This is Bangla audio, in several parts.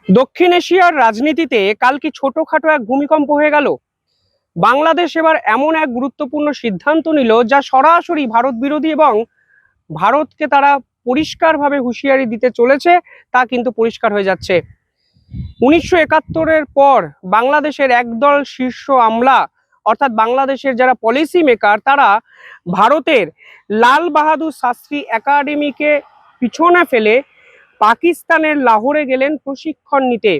দক্ষিণ এশিয়ার রাজনীতিতে কাল কি ছোটখাটো এক ভূমিকম্প হয়ে গেল। বাংলাদেশ এবার এমন এক গুরুত্বপূর্ণ সিদ্ধান্ত নিল যা সরাসরি ভারত বিরোধী এবং ভারতকে তারা পরিষ্কারভাবে হুঁশিয়ারি দিতে চলেছে, তা কিন্তু পরিষ্কার হয়ে যাচ্ছে। 1971-এর পর বাংলাদেশের একদল শীর্ষ আমলা, অর্থাৎ বাংলাদেশের যারা পলিসি মেকার, তারা ভারতের লাল বাহাদুর শাস্ত্রী একাডেমিকে পিছনে ফেলে পাকিস্তানের লাহোরে গেলেন প্রশিক্ষণ নিতে।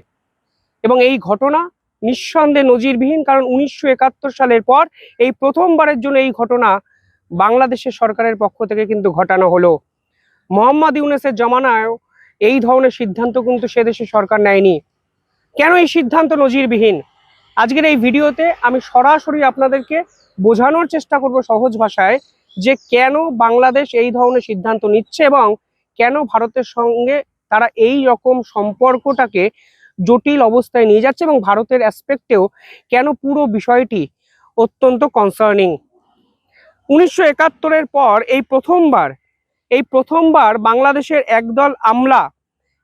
এবং এই ঘটনা নিঃসন্দেহে নজিরবিহীন, কারণ 1971 সালের পর এই প্রথমবারের জন্য এই ঘটনা বাংলাদেশের সরকারের পক্ষ থেকে কিন্তু ঘটানো হলো। মোহাম্মদ ইউনূসের জমানায়ও এই ধরনের সিদ্ধান্ত কিন্তু সে দেশের সরকার নেয়নি। কেন এই সিদ্ধান্ত নজিরবিহীন? আজকের এই ভিডিওতে আমি সরাসরি আপনাদেরকে বোঝানোর চেষ্টা করব সহজ ভাষায় যে কেন বাংলাদেশ এই ধরনের সিদ্ধান্ত নিচ্ছে এবং কেন ভারতের সঙ্গে তারা এই রকম সম্পর্কটাকে জটিল অবস্থায় নিয়ে যাচ্ছে এবং ভারতের অ্যাসপেক্টেও কেন পুরো বিষয়টি অত্যন্ত কনসার্নিং। 1971-এর পর এই প্রথমবার বাংলাদেশের একদল আমলা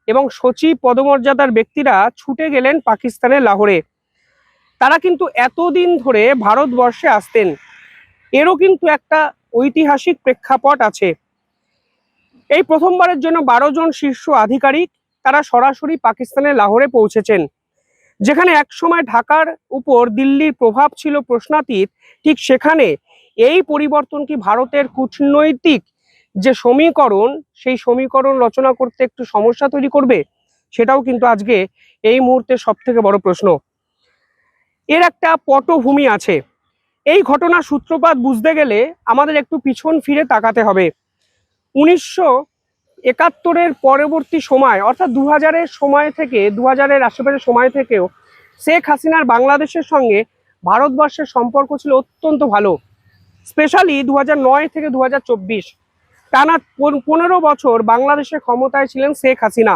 এবং সচিব পদমর্যাদার ব্যক্তিরা ছুটে গেলেন পাকিস্তানের লাহোরে। তারা কিন্তু এতদিন ধরে ভারতবর্ষে আসতেন, এরও কিন্তু একটা ঐতিহাসিক প্রেক্ষাপট আছে। এই প্রথমবারের জন্য 12 জন শীর্ষ আধিকারিক তারা সরাসরি পাকিস্তানের লাহোরে পৌঁছেছেন, যেখানে একসময় ঢাকার উপর দিল্লির প্রভাব ছিল প্রশ্নাতীত। ঠিক সেখানে এই পরিবর্তন কি ভারতের কূটনৈতিক যে সমীকরণ, সেই সমীকরণ রচনা করতে একটু সমস্যা তৈরি করবে? সেটাও কিন্তু আজকে এই মুহূর্তে সব থেকে বড় প্রশ্ন। এর একটা পটভূমি আছে। এই ঘটনার সূত্রপাত বুঝতে গেলে আমাদের একটু পিছন ফিরে তাকাতে হবে। 1971-এর পরবর্তী সময়, অর্থাৎ 2000-এর সময় থেকে 2000-এর আশেপাশের সময় থেকেও শেখ হাসিনার বাংলাদেশের সঙ্গে ভারতবর্ষের সম্পর্ক ছিল অত্যন্ত ভালো। স্পেশালি 2009 থেকে 2024 টানা 15 বছর বাংলাদেশে ক্ষমতায় ছিলেন শেখ হাসিনা।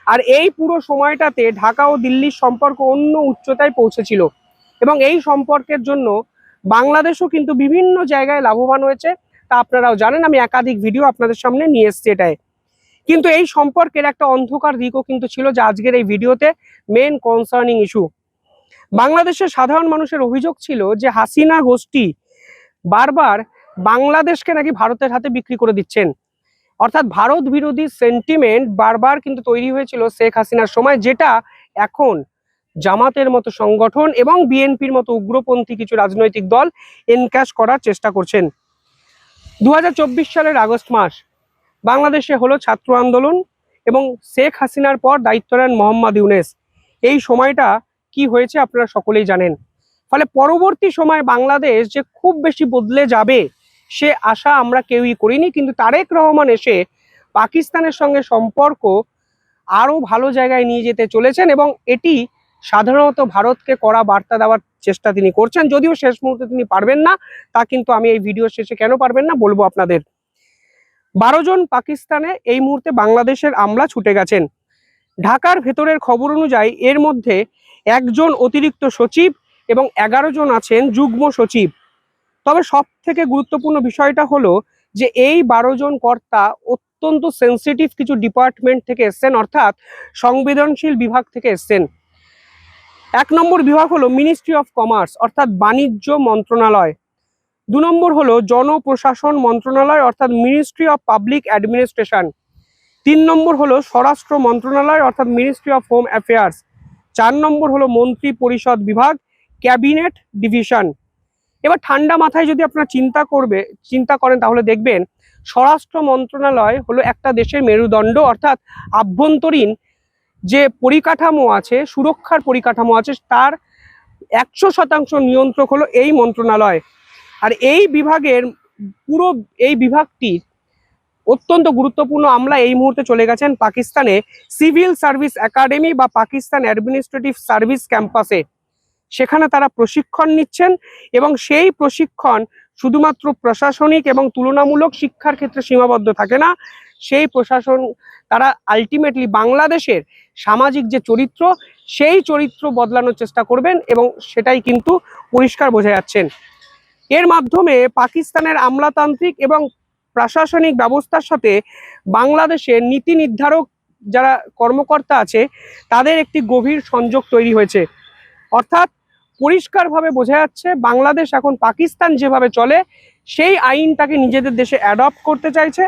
আর এই পুরো সময়টাতে ঢাকা ও দিল্লির সম্পর্ক অন্য উচ্চতায় পৌঁছেছিল এবং এই সম্পর্কের জন্য বাংলাদেশও কিন্তু বিভিন্ন জায়গায় লাভবান হয়েছে, তা আপনারাও জানেন। আমি একাধিক ভিডিও আপনাদের সামনে নিয়ে এসেছি এটাই। কিন্তু এই সম্পর্কের একটা অন্ধকার দিকও কিন্তু ছিল, যা আজকের এই ভিডিওতে মেন কনসার্নিং ইস্যু। বাংলাদেশের সাধারণ মানুষের অভিযোগ ছিল যে হাসিনা গোষ্ঠী বারবার বাংলাদেশকে নাকি ভারতের হাতে বিক্রি করে দিচ্ছেন, অর্থাৎ ভারত বিরোধী সেন্টিমেন্ট বারবার কিন্তু তৈরি হয়েছিল শেখ হাসিনার সময়, যেটা এখন জামাতের মতো সংগঠন এবং বিএনপির মতো উগ্রপন্থী কিছু রাজনৈতিক দল এনক্যাশ করার চেষ্টা করছেন। 2024 সালের আগস্ট মাস বাংলাদেশে হলো ছাত্র আন্দোলন এবং শেখ হাসিনার পর দায়িত্ব নেন মোহাম্মদ ইউনূস। এই সময়টা কি হয়েছে আপনারা সকলেই জানেন। ফলে পরবর্তী সময় বাংলাদেশ যে খুব বেশি বদলে যাবে সে আশা আমরা কেউই করিনি, কিন্তু তারেক রহমান এসে পাকিস্তানের সঙ্গে সম্পর্ক আরও ভালো জায়গায় নিয়ে যেতে চলেছেন এবং এটি সাধারণত ভারতকে কড়া বার্তা দেওয়ার চেষ্টা তিনি করছেন। যদিও শেষ মুহূর্তে তিনি পারবেন না, তা কিন্তু আমি এই ভিডিও শেষে কেন পারবেন না বলবো আপনাদের। 12 জন পাকিস্তানে এই মুহূর্তে বাংলাদেশের আমলা ছুটে গেছেন। ঢাকার ভেতরের খবর অনুযায়ী এর মধ্যে একজন অতিরিক্ত সচিব এবং 11 জন আছেন যুগ্ম সচিব। তবে সব থেকে গুরুত্বপূর্ণ বিষয়টা হলো যে এই 12 জন কর্তা অত্যন্ত সেন্সিটিভ কিছু ডিপার্টমেন্ট থেকে এসছেন, অর্থাৎ সংবেদনশীল বিভাগ থেকে এসছেন। 1 নম্বর বিভাগ হলো মিনিস্ট্রি অফ কমার্স, অর্থাৎ বাণিজ্য মন্ত্রণালয়। 2 নম্বর হলো জনপ্রশাসন মন্ত্রণালয়, অর্থাৎ মিনিস্ট্রি অফ পাবলিক অ্যাডমিনিস্ট্রেশন। 3 নম্বর হলো স্বরাষ্ট্র মন্ত্রণালয়, অর্থাৎ মিনিস্ট্রি অফ হোম অ্যাফেয়ার্স। 4 নম্বর হলো মন্ত্রী পরিষদ বিভাগ, ক্যাবিনেট ডিভিশন। এবার ঠান্ডা মাথায় যদি আপনারা চিন্তা করেন তাহলে দেখবেন স্বরাষ্ট্র মন্ত্রণালয় হলো একটা দেশের মেরুদণ্ড, অর্থাৎ আভ্যন্তরীণ যে পরিকাঠামো আছে, সুরক্ষার পরিকাঠামো আছে, তার 100% নিয়ন্ত্রক হলো এই মন্ত্রণালয়। আর এই বিভাগটি অত্যন্ত গুরুত্বপূর্ণ। আমলা এই মুহূর্তে চলে গেছেন পাকিস্তানে সিভিল সার্ভিস একাডেমি বা পাকিস্তান অ্যাডমিনিস্ট্রেটিভ সার্ভিস ক্যাম্পাসে। সেখানে তারা প্রশিক্ষণ নিচ্ছেন এবং সেই প্রশিক্ষণ শুধুমাত্র প্রশাসনিক এবং তুলনামূলক শিক্ষার ক্ষেত্রে সীমাবদ্ধ থাকে না। সেই প্রশাসন তারা আলটিমেটলি বাংলাদেশের সামাজিক যে চরিত্র, সেই চরিত্র বদলানোর চেষ্টা করবেন এবং সেটাই কিন্তু পরিষ্কার বোঝা যাচ্ছেন। এর মাধ্যমে পাকিস্তানের আমলাতান্ত্রিক এবং প্রশাসনিক ব্যবস্থার সাথে বাংলাদেশের নীতি নির্ধারক যারা কর্মকর্তা আছে তাদের একটি গভীর সংযোগ তৈরি হয়েছে। অর্থাৎ পরিষ্কারভাবে বোঝা যাচ্ছে বাংলাদেশ এখন পাকিস্তান যেভাবে চলে সেই আইনটাকে নিজেদের দেশে অ্যাডপ্ট করতে চাইছে।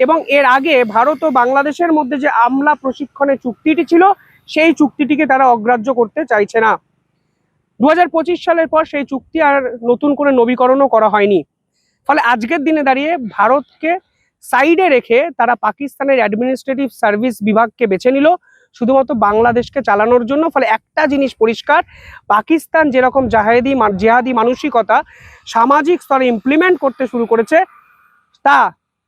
এবং এর আগে ভারত ও বাংলাদেশের মধ্যে যে আমলা প্রশিক্ষণের চুক্তিটি ছিল সেই চুক্তিটিকে তারা অগ্রাহ্য করতে চাইছে না। 2025 সালের পর সেই চুক্তি আর নতুন করে নবীকরণও করা হয়নি। ফলে আজকের দিনে দাঁড়িয়ে ভারতকে সাইডে রেখে তারা পাকিস্তানের অ্যাডমিনিস্ট্রেটিভ সার্ভিস বিভাগকে বেছে নিল শুধুমাত্র বাংলাদেশকে চালানোর জন্য। ফলে একটা জিনিস পরিষ্কার, পাকিস্তান যেরকম জেহাদি মানসিকতা সামাজিক স্তরে ইমপ্লিমেন্ট করতে শুরু করেছে, তা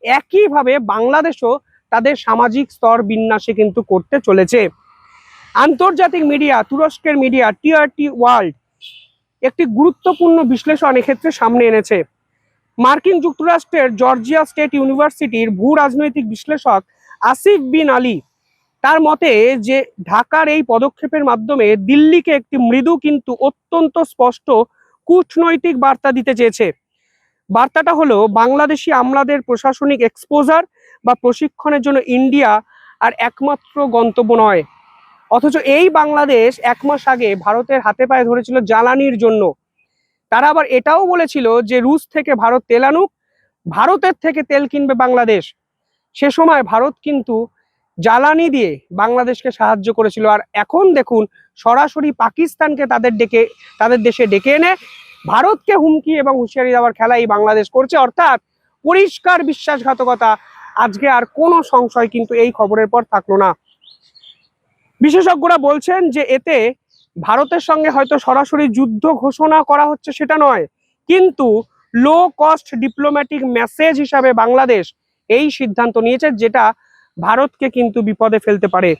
একইভাবে বাংলাদেশও তাদের সামাজিক স্তর বিন্যাসে কিন্তু করতে চলেছে। আন্তর্জাতিক মিডিয়া, তুরস্কের মিডিয়া টিআরটি ওয়ার্ল্ড একটি গুরুত্বপূর্ণ বিশ্লেষণ এক্ষেত্রে সামনে এনেছে। মার্কিন যুক্তরাষ্ট্রের জর্জিয়া স্টেট ইউনিভার্সিটির ভূ রাজনৈতিক বিশ্লেষক আসিফ বিন আলী তার মতে যে ঢাকার এই পদক্ষেপের মাধ্যমে দিল্লিকে একটি মৃদু কিন্তু অত্যন্ত স্পষ্ট কূটনৈতিক বার্তা দিতে চেয়েছে। বার্তাটা হলো বাংলাদেশি আমলাদের প্রশাসনিক এক্সপোজার বা প্রশিক্ষণের জন্য ইন্ডিয়া আর একমাত্র গন্তব্য নয়। অথচ এই বাংলাদেশ 1 মাস আগে ভারতের হাতে পায়ে ধরেছিল জ্বালানির জন্য। তারা আবার এটাও বলেছিল যে রুশ থেকে ভারত তেল আনুক, ভারতের থেকে তেল কিনবে বাংলাদেশ। সে সময় ভারত কিন্তু জ্বালানি দিয়ে বাংলাদেশকে সাহায্য করেছিল। আর এখন দেখুন সরাসরি পাকিস্তানকে তাদের দেশে ডেকে এনে ভারতকে হুমকি এবং হুঁশিয়ারি দেওয়ার খেলা এই বাংলাদেশ করছে। অর্থাৎ পরিষ্কার বিশ্বাসঘাতকতা। আজকে আর কোনো সংশয় কিন্তু এই খবরের পর থাকলো না। বিশেষজ্ঞরা বলছেন যে এতে ভারতের সঙ্গে হয়তো সরাসরি যুদ্ধ ঘোষণা করা হচ্ছে সেটা নয়, কিন্তু লো কস্ট ডিপ্লোম্যাটিক মেসেজ হিসাবে বাংলাদেশ এই সিদ্ধান্ত নিয়েছে, যেটা ভারতকে কিন্তু বিপদে ফেলতে পারে।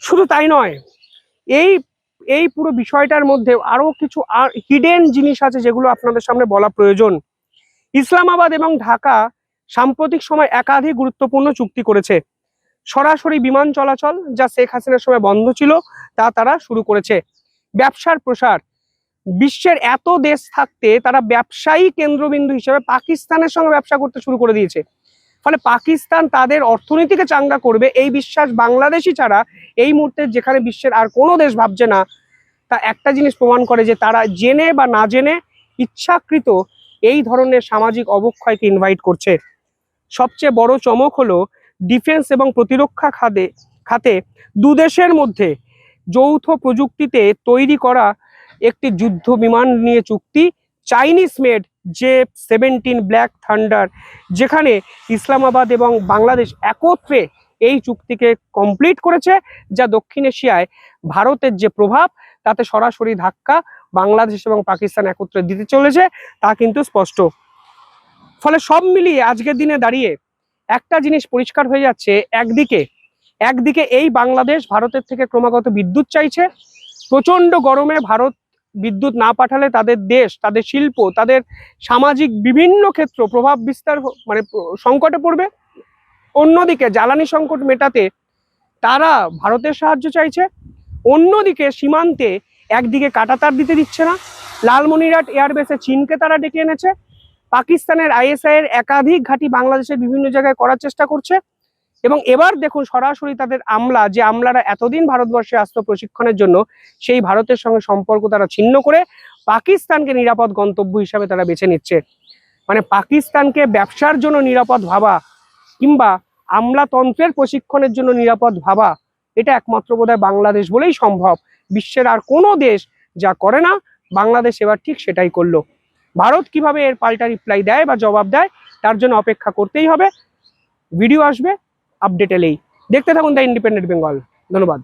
শুধু তাই নয়, এই পুরো বিষয়টার মধ্যে আরো কিছু হিডেন জিনিস আছে যেগুলো আপনাদের সামনে বলা প্রয়োজন। ইসলামাবাদ এবং ঢাকা সাম্প্রতিক সময় একাধিক গুরুত্বপূর্ণ চুক্তি করেছে। সরাসরি বিমান চলাচল যা শেখ হাসিনার সময় বন্ধ ছিল তা তারা শুরু করেছে। ব্যবসার প্রসার, বিশ্বের এত দেশ থাকতে তারা ব্যবসায়ী কেন্দ্রবিন্দু হিসেবে পাকিস্তানের সঙ্গে ব্যবসা করতে শুরু করে দিয়েছে। ফলে পাকিস্তান তাদের অর্থনীতিকে চাঙ্গা করবে এই বিশ্বাস বাংলাদেশই ছাড়া এই মুহূর্তে যেখানে বিশ্বের আর কোনো দেশ ভাবছে না, তা একটা জিনিস প্রমাণ করে যে তারা জেনে বা না জেনে ইচ্ছাকৃত এই ধরনের সামাজিক অবক্ষয়কে ইনভাইট করছে। সবচেয়ে বড় চমক হলো ডিফেন্স এবং প্রতিরক্ষা খাতে দুদেশের মধ্যে যৌথ প্রযুক্তিতে তৈরি করা একটি যুদ্ধ বিমান নিয়ে চুক্তি, Chinese made J-17 black thunder, যেখানে ইসলামাবাদ এবং বাংলাদেশ একত্রে এই চুক্তিকে কমপ্লিট করেছে, যা দক্ষিণ এশিয়ায় ভারতের যে প্রভাব তাতে সরাসরি ধাক্কা বাংলাদেশ এবং পাকিস্তান একত্রে দিতে চলেছে তা কিন্তু স্পষ্ট। ফলে সব মিলিয়ে আজকের দিনে দাঁড়িয়ে একটা জিনিস পরিষ্কার হয়ে যাচ্ছে, একদিকে এই বাংলাদেশ ভারতের থেকে ক্রমাগত বিদ্যুৎ চাইছে। প্রচন্ড গরমে ভারত বিদ্যুৎ না পাঠালে তাদের দেশ, তাদের শিল্প, তাদের সামাজিক বিভিন্ন ক্ষেত্র প্রভাব বিস্তার সংকটে পড়বে। অন্যদিকে জ্বালানি সংকট মেটাতে তারা ভারতের সাহায্য চাইছে। অন্যদিকে সীমান্তে একদিকে কাঁটাতার দিতে দিচ্ছে না, লালমনিরহাট এয়ারবেসে চীনকে তারা ডেকে এনেছে। পাকিস্তানের ISI এর একাধিক ঘাঁটি বাংলাদেশের বিভিন্ন জায়গায় করার চেষ্টা করছে। এবং এবার দেখুন সরাসরি তাদের যে আমলারা এতদিন ভারতবর্ষে আসতো প্রশিক্ষণের জন্য, সেই ভারতের সঙ্গে সম্পর্ক তারা ছিন্ন করে পাকিস্তানকে নিরাপদ গন্তব্য হিসাবে তারা বেছে নিচ্ছে। মানে পাকিস্তানকে ব্যবসার জন্য নিরাপদ ভাবা কিংবা আমলাতন্ত্রের প্রশিক্ষণের জন্য নিরাপদ ভাবা, এটা একমাত্র বোধহয় বাংলাদেশ বলেই সম্ভব। বিশ্বের আর কোনো দেশ যা করে না, বাংলাদেশ এবার ঠিক সেটাই করলো। ভারত কিভাবে এর পাল্টা রিপ্লাই দেয় বা জবাব দেয় তার জন্য অপেক্ষা করতেই হবে। ভিডিও আসবে, আপডেট এলেই। দেখতে থাকুন দ্য ইন্ডিপেন্ডেন্ট বেঙ্গল। ধন্যবাদ।